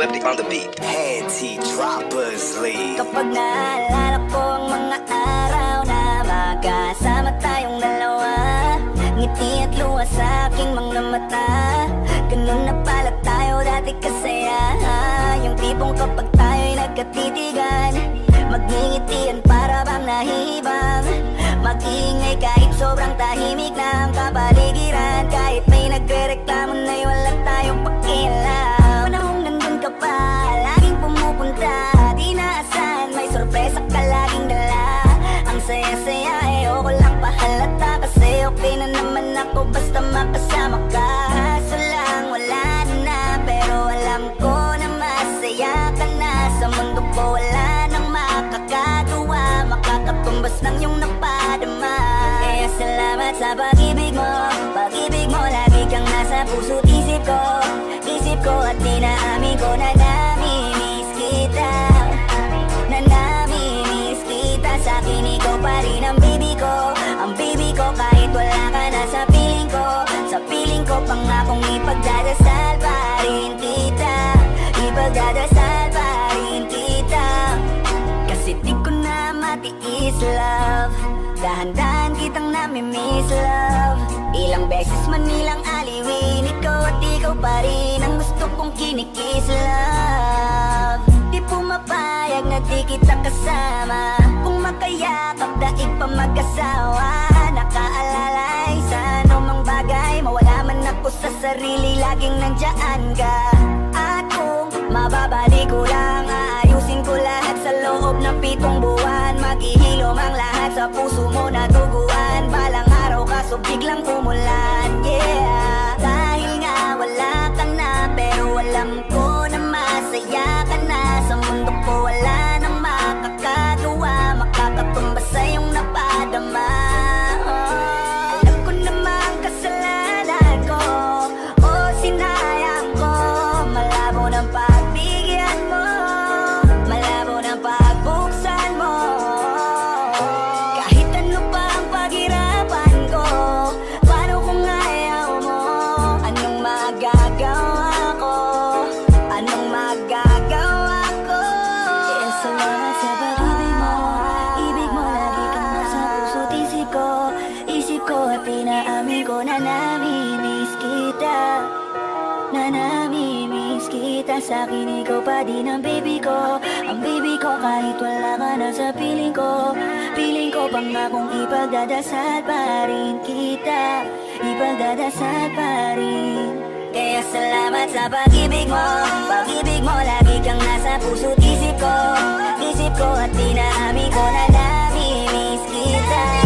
on the beat. Panty Droppers League. Kapag naalala ko ang mga araw na magkasama tayong dalawa, ngiti at luha sa aking mga mata. Ganun na pala tayo dati kasaya. Yung tipong kapag tayo'y nagkatitigan, magngingitian para bang nahihibang. Mag-iingay kahit sobrang tahimik na ang kapaligiran. Kahit may nagre-reklamo na'y wala tayong pakialam. Panahong nandun ka pa, laging pumupunta, di naasahan, may sorpresa ka laging dala. Ang saya-saya ayoko lang pahalata, kasi okay na naman ako basta makasama ka. Kaso lang wala na, pero alam ko na masaya ka na. Sa mundo ko wala nang makakagawa, makakatumbas ng iyong napadama. Kaya salamat sa pag-ibig mo, pag-ibig mo. Lagi kang nasa puso't isip ko, isip ko. At dinaamin ko na namimiss kita, na namimiss kita. Sa akin ikaw pa rin ang baby ko, ang baby ko. Kahit wala ka na sa piling ko, sa piling ko. Pangakong ipagdadasal pa rin kita, ipagdadasal pa rin kita. Kasi di ko na matiis, love, dahan-dahan kitang namimiss, love. Ilang beses man nilang aliwin, ikaw at ikaw pa rin ang gusto kong kinikis, love. Di pumapayag na di kita kasama, kung makayakap daig pa mag-asawa. Nakaalalay sa anumang bagay, mawala man ako sa sarili, laging nandiyan ka. At kung mababalik ko lang, aayusin ko lahat sa loob ng 7 buwan. Maghihilom ang lahat sa puso mo na duguan. Balang araw kaso biglang umulan, yeah. Dahil nga wala ka na, pero alam ko na masaya ka na. Sa mundo ko wala nang makakagawa, makakatumbas sa iyong napadama. Alam ko naman kasalanan ko, o sinayang ko. Malabo ng pagbigyan mo, malabo ng pagbuksan mo. Kahit ano pa ang paghirapan ko, paano kung ayaw mo? Anong magagawa ko? Anong magagawa ko? Kaya salamat sa pag-ibig mo, ibig mo. Lagi kang nasa puso't isip ko, isip ko. At pinaamin ko na namimiss kita, na namimiss kita. Sa akin ikaw pa din ang baby ko, ang baby ko. Kahit wala ka na sa piling ko, piling ko. Pangakong ipagdadasal pa rin kita, ipagdadasal pa rin. Kaya salamat sa pag-ibig mo, pag-ibig mo. Lagi kang nasa puso't isip ko, isip ko. At dinaamin ko na namimiss kita.